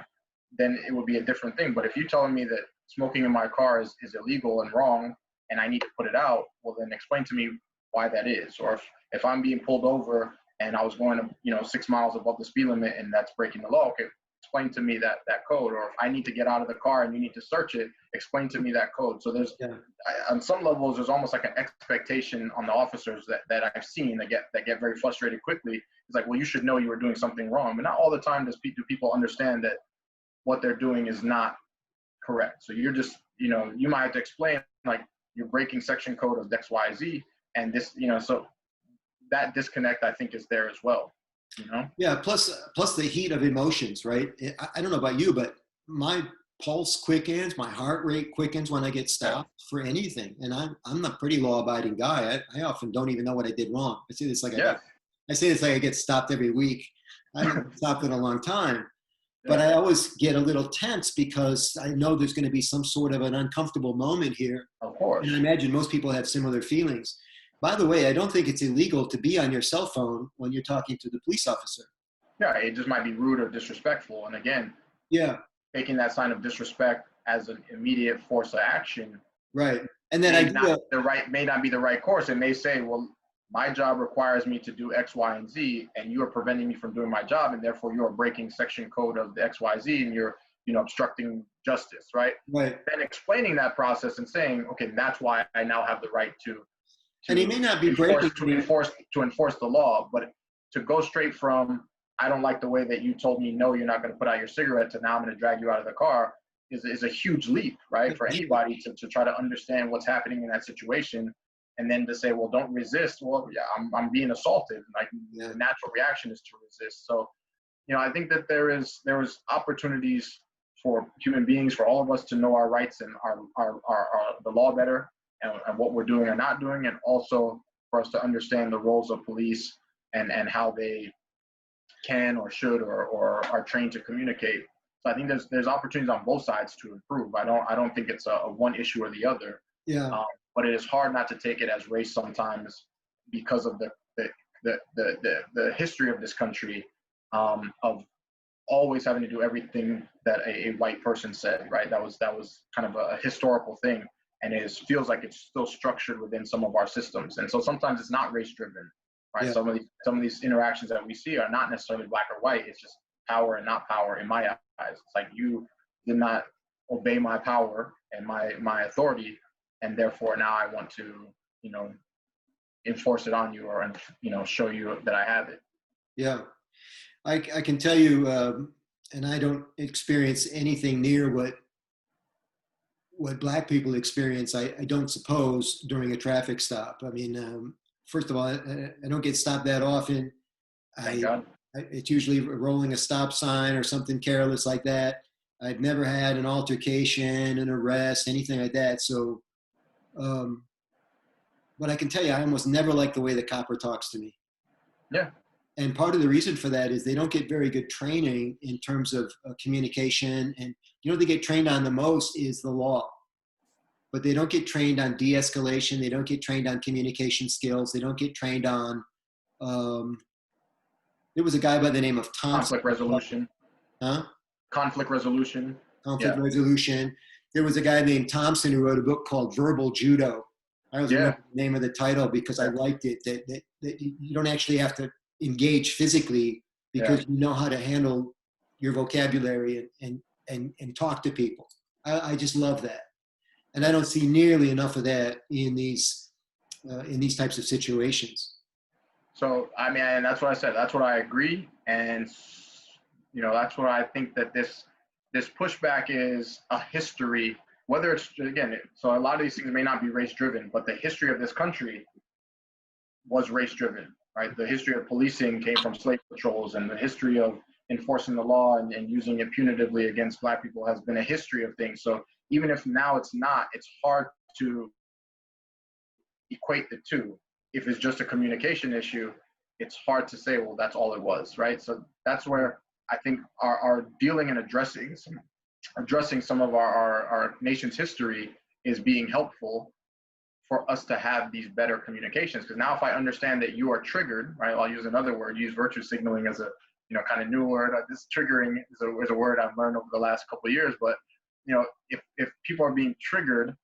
then it would be a different thing. But if you're telling me that smoking in my car is illegal and wrong, and I need to put it out, well, then explain to me why that is. Or if I'm being pulled over and I was going to, 6 miles above the speed limit, and that's breaking the law, okay, explain to me that code. Or if I need to get out of the car and you need to search it, explain to me that code. So there's, on some levels, there's almost like an expectation on the officers that I've seen that get very frustrated quickly. It's like, well, you should know you were doing something wrong. But not all the time do people understand that what they're doing is not correct. So you're just, you might have to explain, like, you're breaking section code of X, Y, Z, and this, so that disconnect, I think, is there as well. Yeah. Plus the heat of emotions, right? I don't know about you, but my pulse quickens, my heart rate quickens when I get stopped for anything. And I'm a pretty law-abiding guy. I often don't even know what I did wrong. I say this like I get stopped every week. I haven't been stopped in a long time, but I always get a little tense because I know there's going to be some sort of an uncomfortable moment here. Of course. And I imagine most people have similar feelings. By the way, I don't think it's illegal to be on your cell phone when you're talking to the police officer. Yeah, it just might be rude or disrespectful. And again, taking that sign of disrespect as an immediate force of action. Right. And then may not be the right course. It may say, well, my job requires me to do X, Y, and Z, and you are preventing me from doing my job, and therefore you are breaking section code of the X, Y, Z, and you're, obstructing justice, right? Right. Then explaining that process and saying, okay, that's why I now have the right to and he may not be enforce the law, but to go straight from, I don't like the way that you told me, no, you're not going to put out your cigarette, to now I'm going to drag you out of the car is a huge leap, right? For anybody to try to understand what's happening in that situation, and then to say, well, don't resist. Well, yeah, I'm being assaulted. Like, the natural reaction is to resist. So, I think that there is opportunities for human beings, for all of us to know our rights and our the law better, and what we're doing or not doing, and also for us to understand the roles of police and how they can or should or are trained to communicate. So I think there's opportunities on both sides to improve. I don't think it's a one issue or the other. Yeah. But it is hard not to take it as race sometimes, because of the history of this country, of always having to do everything that a white person said, right? That was kind of a historical thing. And it feels like it's still structured within some of our systems. And so sometimes it's not race driven, right? Yeah. Some of these interactions that we see are not necessarily black or white. It's just power and not power in my eyes. It's like, you did not obey my power and my authority, and therefore now I want to, enforce it on you, or, show you that I have it. Yeah. I can tell you, and I don't experience anything near what Black people experience, I don't suppose, during a traffic stop. I mean, first of all, I don't get stopped that often. Thank God. It's usually rolling a stop sign or something careless like that. I've never had an altercation, an arrest, anything like that. So, but but I can tell you, I almost never like the way the copper talks to me. Yeah. And part of the reason for that is they don't get very good training in terms of communication. And they get trained on the most is the law, but they don't get trained on de-escalation. They don't get trained on communication skills. They don't get trained on, there was a guy by the name of Thompson. Conflict resolution. Huh? Conflict resolution. Conflict resolution. There was a guy named Thompson who wrote a book called Verbal Judo. I always remember the name of the title because I liked it, that you don't actually have to engage physically because you know how to handle your vocabulary and talk to people. I just love that. And I don't see nearly enough of that in these types of situations. So, I mean, and that's what I said. That's what I agree. And, that's what I think that this pushback is a history, whether it's, again, so a lot of these things may not be race driven, but the history of this country was race driven, right? The history of policing came from slave patrols, and the history of enforcing the law and using it punitively against Black people has been a history of things. So even if now it's not, it's hard to equate the two. If it's just a communication issue, it's hard to say, well, that's all it was, right? So that's where I think our dealing and addressing some of our nation's history is being helpful for us to have these better communications. Because now if I understand that you are triggered, right, I'll use another word, use virtue signaling as a kind of new word. This triggering is a word I've learned over the last couple of years. But if people are being triggered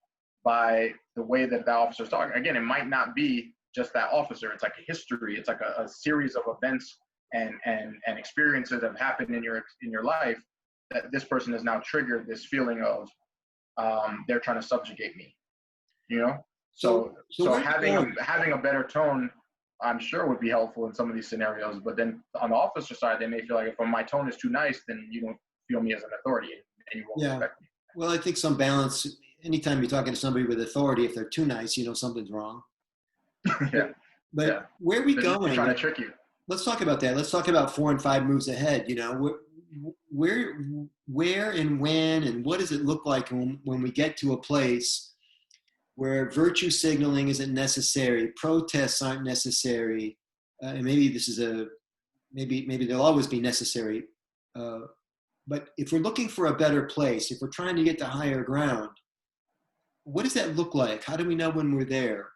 by the way that the officer's talking, again, it might not be just that officer. It's like a history. It's like a series of events and experiences that have happened in your life that this person has now triggered this feeling of they're trying to subjugate me. So having a better tone, I'm sure would be helpful in some of these scenarios. But then on the officer side, they may feel like if my tone is too nice, then you don't feel me as an authority and you won't respect me. Well, I think some balance. Anytime you're talking to somebody with authority, if they're too nice, something's wrong. But where are we going? They're trying to trick you. Let's talk about that. Let's talk about 4 and 5 moves ahead. Where and when and what does it look like when we get to a place where virtue signaling isn't necessary, protests aren't necessary, and maybe this is maybe they'll always be necessary. But if we're looking for a better place, if we're trying to get to higher ground, what does that look like? How do we know when we're there?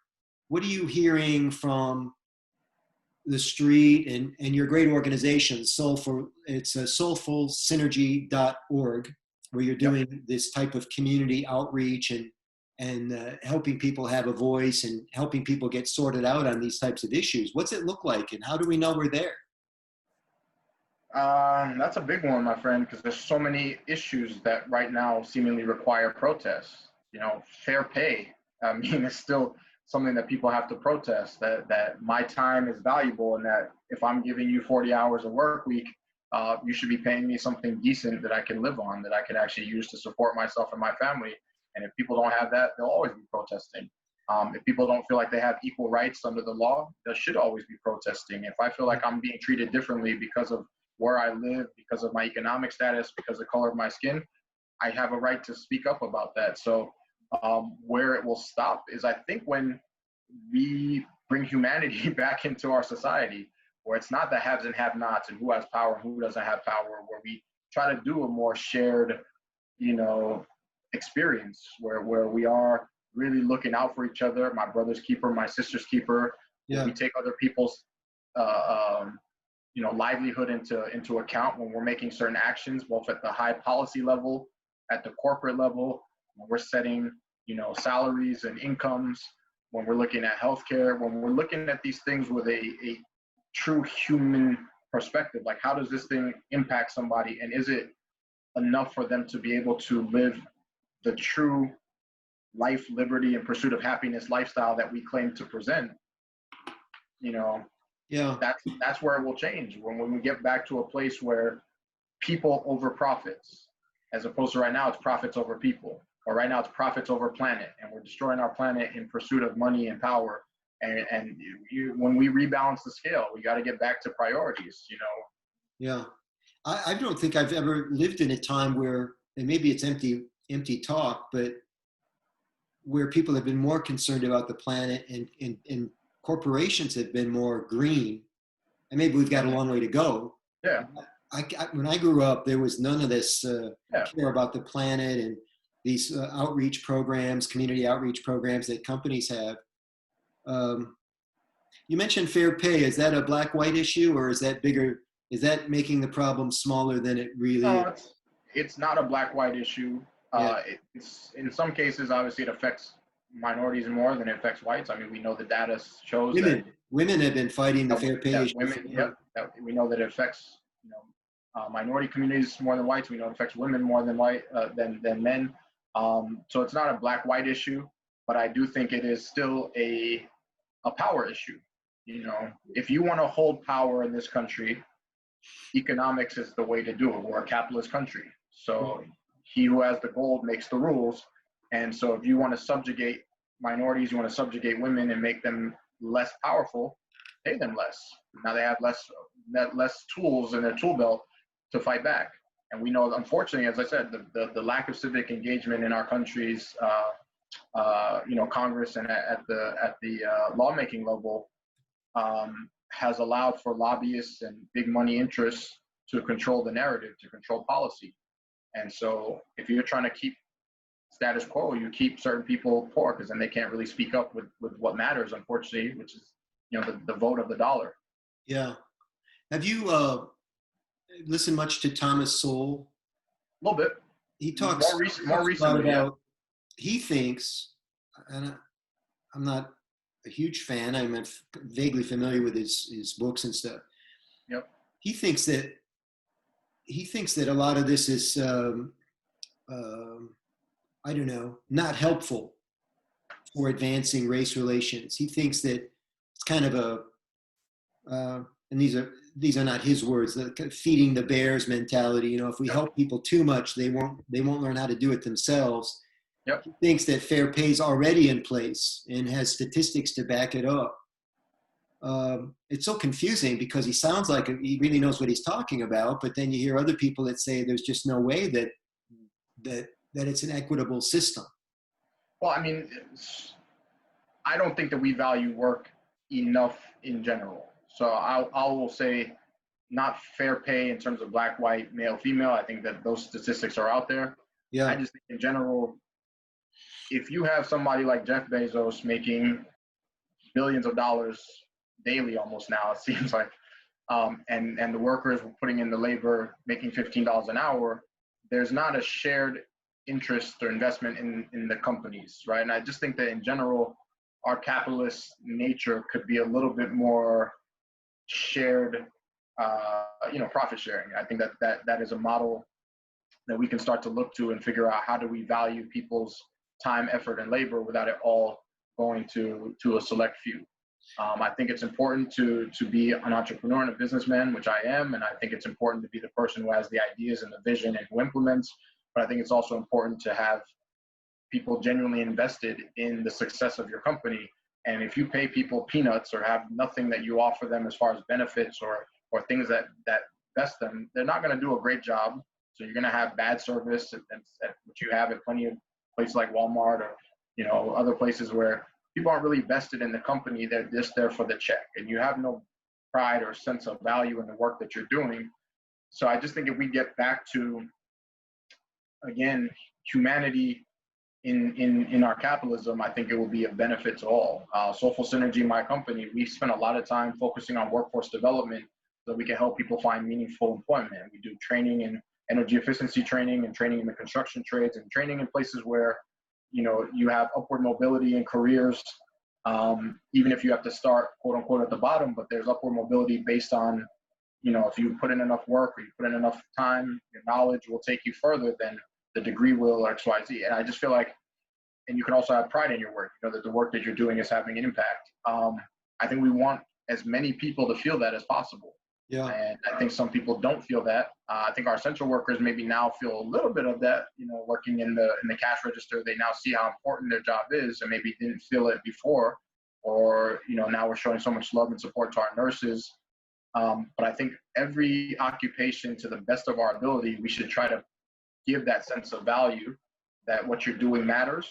What are you hearing from the street and your great organization, it's soulfulsynergy.org, where you're doing this type of community outreach and helping people have a voice and helping people get sorted out on these types of issues. What's it look like and how do we know we're there? That's a big one, my friend, because there's so many issues that right now seemingly require protests. Fair pay. I mean, it's still something that people have to protest, that my time is valuable and that if I'm giving you 40 hours a work week, you should be paying me something decent that I can live on, that I can actually use to support myself and my family. And if people don't have that, they'll always be protesting. If people don't feel like they have equal rights under the law, they should always be protesting. If I feel like I'm being treated differently because of where I live, because of my economic status, because of the color of my skin, I have a right to speak up about that. So where it will stop is, I think, when we bring humanity back into our society, where it's not the haves and have-nots and who has power and who doesn't have power, where we try to do a more shared, experience where we are really looking out for each other, my brother's keeper, my sister's keeper. Yeah. We take other people's livelihood into account when we're making certain actions, both at the high policy level, at the corporate level, when we're setting, salaries and incomes, when we're looking at healthcare, when we're looking at these things with a true human perspective. Like, how does this thing impact somebody? And is it enough for them to be able to live the true life, liberty, and pursuit of happiness lifestyle that we claim to present? Yeah. That's where it will change. When we get back to a place where people over profits, as opposed to right now, it's profits over people, or right now it's profits over planet, and we're destroying our planet in pursuit of money and power. And when we rebalance the scale, we got to get back to priorities, Yeah. I don't think I've ever lived in a time where, and maybe it's empty talk, but where people have been more concerned about the planet and corporations have been more green, and maybe we've got a long way to go. Yeah. When I grew up, there was none of this Yeah. care about the planet and these outreach programs, community outreach programs that companies have. You mentioned fair pay. Is that a black-white issue, or is that bigger? Is that making the problem smaller than it really No, is? it's not a black-white issue. Yeah. It's in some cases, obviously, it affects minorities more than it affects whites. I mean, we know the data shows Women have been fighting the fair pay that issue. women, yep, that we know that it affects minority communities more than whites. We know it affects women more than than men. So it's not a black-white issue, but I do think it is still a power issue. You know, if you want to hold power in this country, economics is the way to do it. We're a capitalist country. So he who has the gold makes the rules. And so if you want to subjugate minorities, you want to subjugate women and make them less powerful, pay them less. Now they have less tools in their tool belt to fight back. And we know, unfortunately, as I said, the lack of civic engagement in our country's Congress and at the lawmaking level has allowed for lobbyists and big money interests to control the narrative, to control policy. And so if you're trying to keep status quo, you keep certain people poor because then they can't really speak up with what matters, unfortunately, which is, the vote of the dollar. Yeah. Have you listened much to Thomas Sowell? A little bit. He talks more recently about, he thinks, and I'm not a huge fan, I'm vaguely familiar with his books and stuff. Yep. He thinks that a lot of this is I don't know, not helpful for advancing race relations. He thinks that it's kind of and these are not his words, the kind of feeding the bears mentality. If we help people too much, they won't learn how to do it themselves. Yep. He thinks that fair pay is already in place and has statistics to back it up. It's so confusing because he sounds like he really knows what he's talking about, but then you hear other people that say there's just no way that it's an equitable system. Well, I mean, I don't think that we value work enough in general. So I will say not fair pay in terms of black, white, male, female. I think that those statistics are out there. Yeah. I just think in general, if you have somebody like Jeff Bezos making billions of dollars daily almost now, it seems like, and the workers putting in the labor, making $15 an hour, there's not a shared interest or investment in the companies, right? And I just think that in general, our capitalist nature could be a little bit more shared, profit sharing. I think that is a model that we can start to look to and figure out how do we value people's time, effort, and labor without it all going to a select few. I think it's important to be an entrepreneur and a businessman, which I am, and I think it's important to be the person who has the ideas and the vision and who implements, but I think it's also important to have people genuinely invested in the success of your company. And if you pay people peanuts or have nothing that you offer them as far as benefits or things that best them, they're not going to do a great job. So you're going to have bad service, which you have at plenty of places like Walmart or other places where people aren't really vested in the company. They're just there for the check, and you have no pride or sense of value in the work that you're doing. So I just think if we get back to, again, humanity in our capitalism, I think it will be a benefit to all. Soulful Synergy, my company, we spend a lot of time focusing on workforce development so we can help people find meaningful employment. We do training in energy efficiency training and training in the construction trades and training in places where you have upward mobility in careers, even if you have to start quote unquote at the bottom, but there's upward mobility based on, if you put in enough work or you put in enough time, your knowledge will take you further than the degree will or XYZ. And I just feel like, and you can also have pride in your work, that the work that you're doing is having an impact. I think we want as many people to feel that as possible. Yeah. And I think some people don't feel that. I think our essential workers maybe now feel a little bit of that, working in the cash register. They now see how important their job is and maybe didn't feel it before, or, now we're showing so much love and support to our nurses. But I think every occupation, to the best of our ability, we should try to give that sense of value that what you're doing matters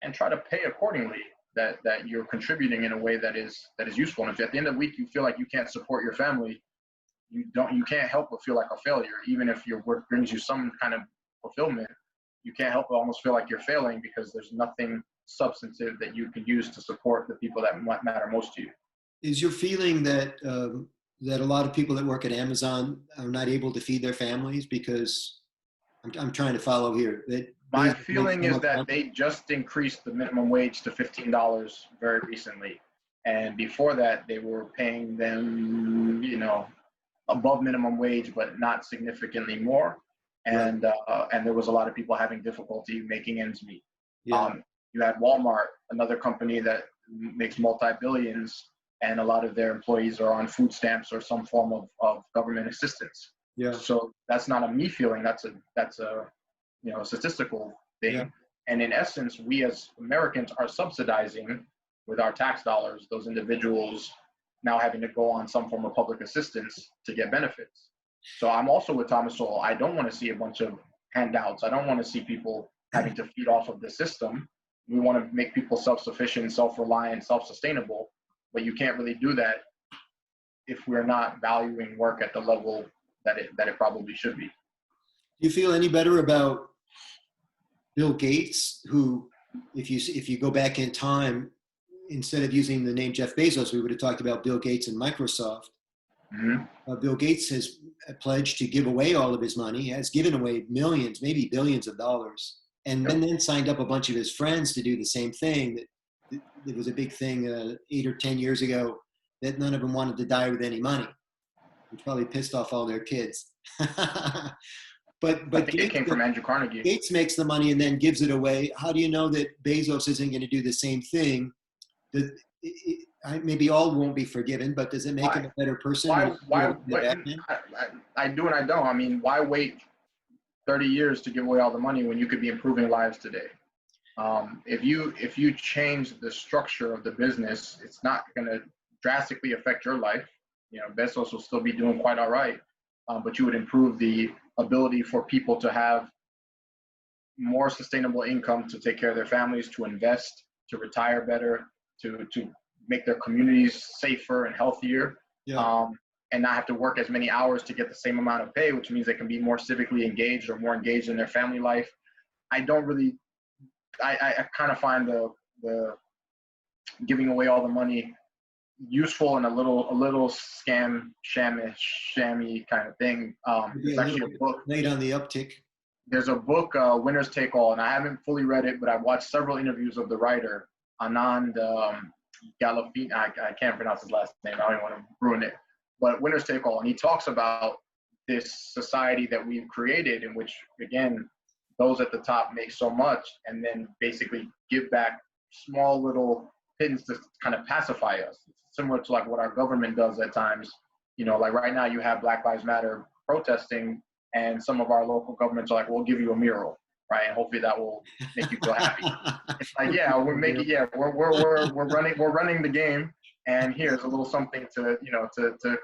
and try to pay accordingly, that you're contributing in a way that is useful. And if at the end of the week you feel like you can't support your family, you can't help but feel like a failure. Even if your work brings you some kind of fulfillment, you can't help but almost feel like you're failing because there's nothing substantive that you can use to support the people that matter most to you. Is your feeling that that a lot of people that work at Amazon are not able to feed their families? Because I'm trying to follow here. That My feeling is that they just increased the minimum wage to $15 very recently. And before that, they were paying them, above minimum wage, but not significantly more. And and there was a lot of people having difficulty making ends meet. Yeah. You had Walmart, another company that makes multi-billions, and a lot of their employees are on food stamps or some form of government assistance. Yeah. So that's not a me feeling. That's a statistical thing. Yeah. And in essence, we as Americans are subsidizing with our tax dollars those individuals now having to go on some form of public assistance to get benefits. So I'm also with Thomas Sowell. I don't want to see a bunch of handouts. I don't want to see people having to feed off of the system. We want to make people self-sufficient, self-reliant, self-sustainable, but you can't really do that if we're not valuing work at the level that it probably should be. Do you feel any better about Bill Gates, who, if you go back in time, instead of using the name Jeff Bezos, we would have talked about Bill Gates and Microsoft. Mm-hmm. Bill Gates has pledged to give away all of his money, has given away millions, maybe billions of dollars, and then signed up a bunch of his friends to do the same thing. It was a big thing 8 or 10 years ago that none of them wanted to die with any money, which probably pissed off all their kids. But I think it came from Andrew Carnegie. Gates makes the money and then gives it away. How do you know that Bezos isn't going to do the same thing? Maybe all won't be forgiven, but does it make him a better person? Why I do and I don't. I mean, why wait 30 years to give away all the money when you could be improving lives today? If you change the structure of the business, it's not going to drastically affect your life. Bezos will still be doing quite all right, but you would improve the ability for people to have more sustainable income to take care of their families, to invest, to retire better, to make their communities safer and healthier, and not have to work as many hours to get the same amount of pay, which means they can be more civically engaged or more engaged in their family life. I kind of find the giving away all the money useful and a little shammy kind of thing. It's actually a book. Late on the uptick. There's a book, Winners Take All, and I haven't fully read it, but I've watched several interviews of the writer, Anand Galafine. I can't pronounce his last name. I don't even want to ruin it. But Winners Take All, and he talks about this society that we've created in which, again, those at the top make so much and then basically give back small little things to kind of pacify us. It's similar to like what our government does at times. Like right now you have Black Lives Matter protesting, and some of our local governments are like, we'll give you a mural, right? And hopefully that will make you feel happy. It's like, we're running the game, and here's a little something to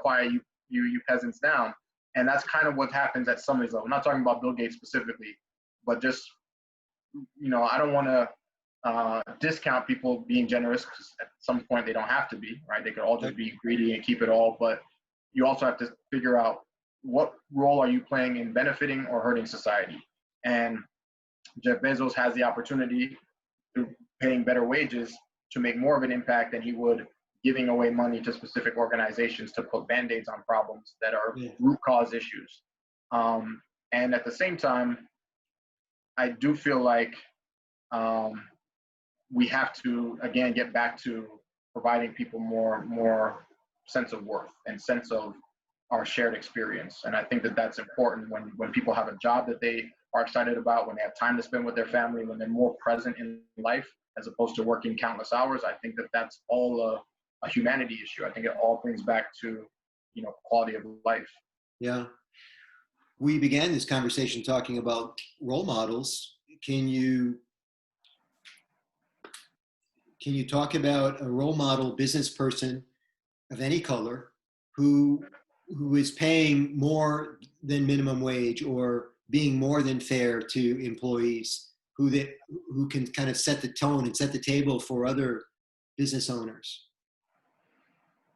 quiet you peasants down. And that's kind of what happens at some of these levels. I'm not talking about Bill Gates specifically, but just, I don't want to discount people being generous, because at some point they don't have to be, right? They could all just be greedy and keep it all, but you also have to figure out what role are you playing in benefiting or hurting society. And Jeff Bezos has the opportunity through paying better wages to make more of an impact than he would giving away money to specific organizations to put band-aids on problems that are root cause issues. And at the same time, I do feel like we have to, again, get back to providing people more sense of worth and sense of our shared experience. And I think that that's important when people have a job that they are excited about, when they have time to spend with their family, when they're more present in life as opposed to working countless hours. I think that that's all a humanity issue. I think it all brings back to, quality of life. Yeah. We began this conversation talking about role models. Can you talk about a role model business person of any color who is paying more than minimum wage or being more than fair to employees, who can kind of set the tone and set the table for other business owners?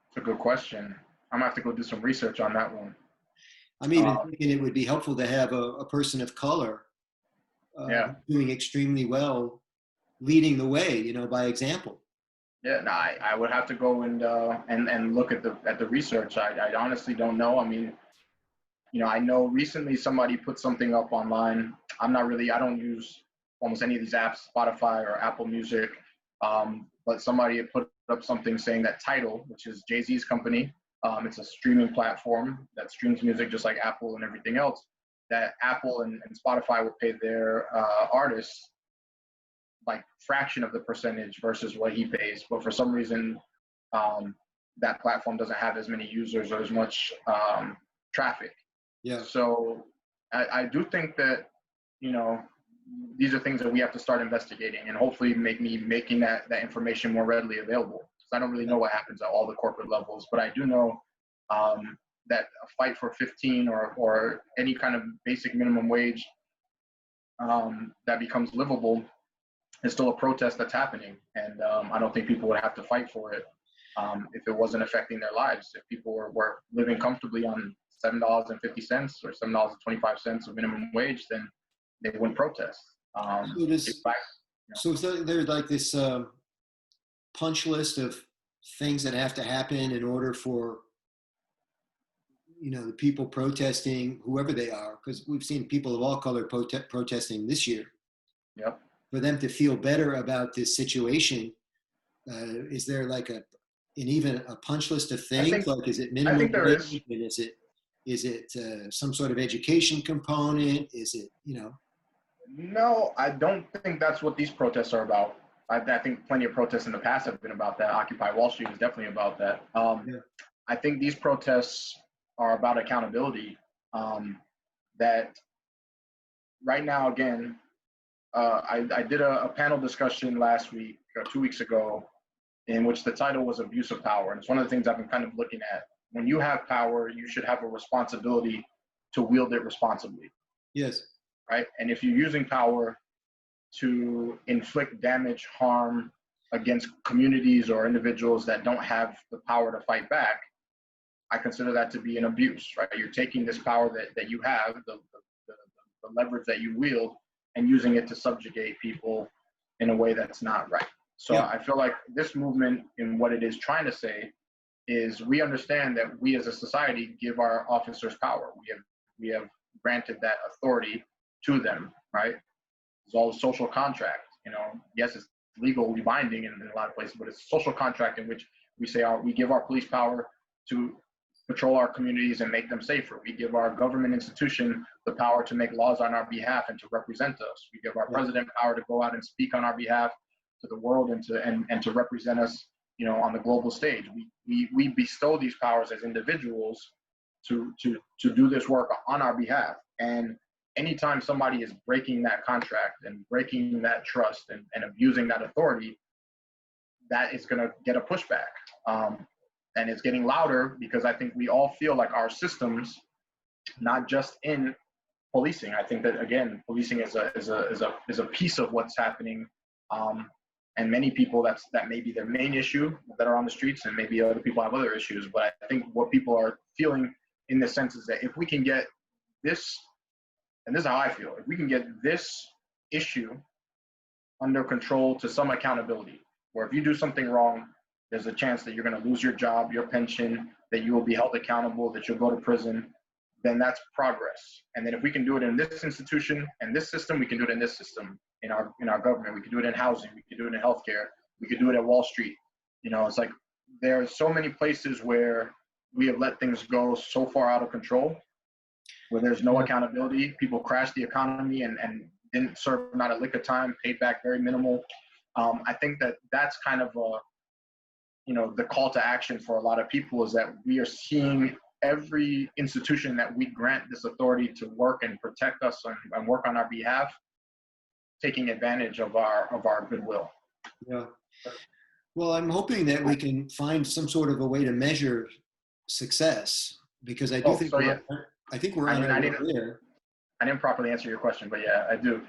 It's a good question. I'm gonna have to go do some research on that one. I'm even thinking it would be helpful to have a person of color doing extremely well, leading the way, you know, by example. Yeah, no, I would have to go and look at the research. I honestly don't know. I mean, you know, I know recently somebody put something up online. I don't use almost any of these apps, Spotify or Apple Music, but somebody had put up something saying that Tidal, which is Jay-Z's company, it's a streaming platform that streams music just like Apple and everything else, that Apple and Spotify will pay their artists like fraction of the percentage versus what he pays. But for some reason, that platform doesn't have as many users or as much traffic. Yeah. So I do think that, you know, these are things that we have to start investigating and hopefully making that information more readily available. Because I don't really know what happens at all the corporate levels, but I do know that a fight for 15 or any kind of basic minimum wage that becomes livable is still a protest that's happening. And I don't think people would have to fight for it if it wasn't affecting their lives. If people were living comfortably on $7.50 or $7.25 of minimum wage, then they wouldn't protest. So there's like this punch list of things that have to happen in order for, you know, the people protesting, whoever they are, because we've seen people of all color protesting this year. Yep. For them to feel better about this situation, is there like even a punch list of things? Like, is it minimum? I think there is. And is it some sort of education component? Is it, you know? No, I don't think that's what these protests are about. I think plenty of protests in the past have been about that. Occupy Wall Street is definitely about that. I think these protests are about accountability. That right now, again, I did a panel discussion last week, 2 weeks ago, in which the title was Abuse of Power. And it's one of the things I've been kind of looking at. When you have power, you should have a responsibility to wield it responsibly. Yes. Right? And if you're using power to inflict damage, harm against communities or individuals that don't have the power to fight back, I consider that to be an abuse, right? You're taking this power that you have, the leverage that you wield, and using it to subjugate people in a way that's not right. So I feel like this movement, in what it is trying to say, is we understand that we as a society give our officers power. We have granted that authority to them, right? It's all a social contract. You know, yes, it's legally binding in a lot of places, but it's a social contract in which we say we give our police power to patrol our communities and make them safer. We give our government institution the power to make laws on our behalf and to represent us. We give our president power to go out and speak on our behalf to the world and to represent us, you know, on the global stage. We bestow these powers as individuals to do this work on our behalf. And anytime somebody is breaking that contract and breaking that trust and abusing that authority, that is going to get a pushback. And it's getting louder because I think we all feel like our systems, not just in policing. I think that, again, policing is a piece of what's happening. And many people, that may be their main issue that are on the streets, and maybe other people have other issues. But I think what people are feeling in this sense is that if we can get this, and this is how I feel, if we can get this issue under control to some accountability, where if you do something wrong, there's a chance that you're going to lose your job, your pension, that you will be held accountable, that you'll go to prison, then that's progress. And then if we can do it in this institution and this system, we can do it in this system, in our government. We can do it in housing. We can do it in healthcare. We can do it at Wall Street. You know, it's like there are so many places where we have let things go so far out of control, where there's no accountability. People crash the economy and didn't serve not a lick of time, paid back very minimal. I think that's kind of the call to action for a lot of people, is that we are seeing every institution that we grant this authority to work and protect us and work on our behalf, taking advantage of our goodwill. Yeah. Well, I'm hoping that we can find some sort of a way to measure success, because I think we're on our way there. I didn't properly answer your question, but yeah, I do.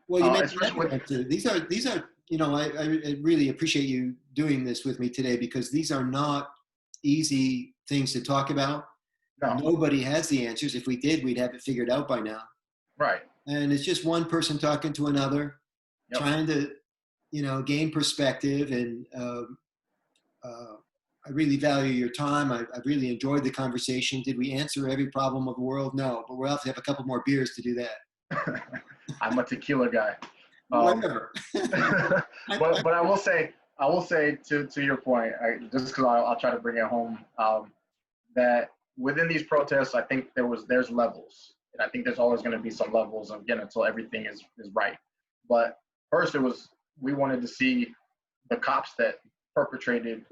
Well, you mentioned Especially with, that. These are, you know, I really appreciate you doing this with me today because these are not easy things to talk about. no, Nobody has the answers. If we did, we'd have it figured out by now. right. And it's just one person talking to another, Yep. trying to, you know, gain perspective. And I really value your time. I really enjoyed the conversation. Did we answer every problem of the world? No, but we'll have to have a couple more beers to do that. I'm a tequila guy. Whatever. But I will say to your point, just because I'll try to bring it home, that within these protests, I think there's levels, and I think there's always going to be some levels again until everything is right. But first, we wanted to see the cops that perpetrated,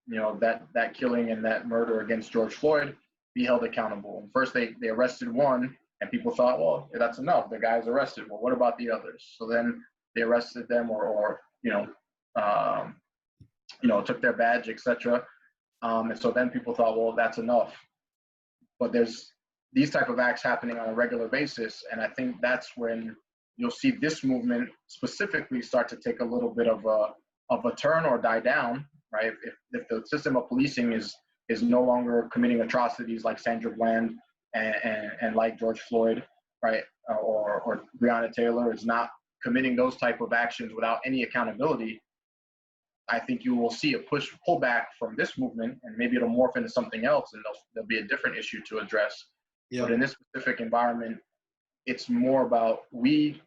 you know, that killing and that murder against George Floyd be held accountable. And first, they arrested one. And people thought, well, that's enough. The guy's arrested. Well, what about the others? So then they arrested them, or took their badge, etc. And so then people thought, well, that's enough. But there's these type of acts happening on a regular basis, and I think that's when you'll see this movement specifically start to take a little bit of a turn or die down, right? If the system of policing is no longer committing atrocities like Sandra Bland and like George Floyd, right, or Breonna Taylor is not committing those type of actions without any accountability, I think you will see a pullback from this movement, and maybe it'll morph into something else, and there'll be a different issue to address. Yeah. But in this specific environment, it's more about we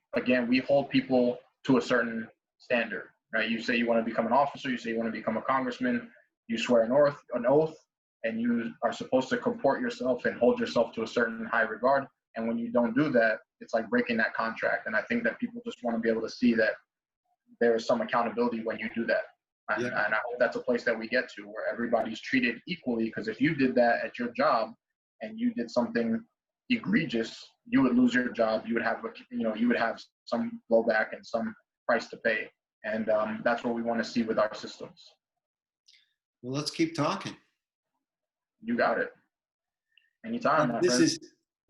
hold people to a certain standard, right? You say you want to become an officer, you say you want to become a congressman, you swear an oath, and you are supposed to comport yourself and hold yourself to a certain high regard. And when you don't do that, it's like breaking that contract. And I think that people just want to be able to see that there is some accountability when you do that. And, yeah. And I hope that's a place that we get to where everybody's treated equally. Because if you did that at your job and you did something egregious, you would lose your job. You would have some blowback and some price to pay. And that's what we want to see with our systems. Well, let's keep talking. You got it. Anytime, my friend.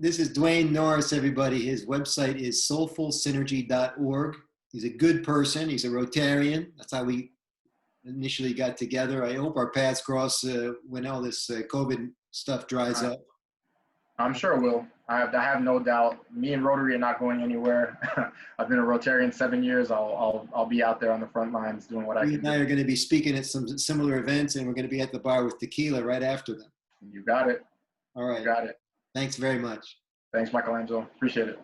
This is Dwayne Norris, everybody. His website is soulfulsynergy.org. He's a good person. He's a Rotarian. That's how we initially got together. I hope our paths cross when all this COVID stuff dries up. I'm sure it will. I have no doubt. Me and Rotary are not going anywhere. I've been a Rotarian 7 years. I'll be out there on the front lines doing what I can do. You and I are going to be speaking at some similar events, and we're going to be at the bar with tequila right after them. You got it. All right. You got it. Thanks very much. Thanks, Michael Angelo. Appreciate it.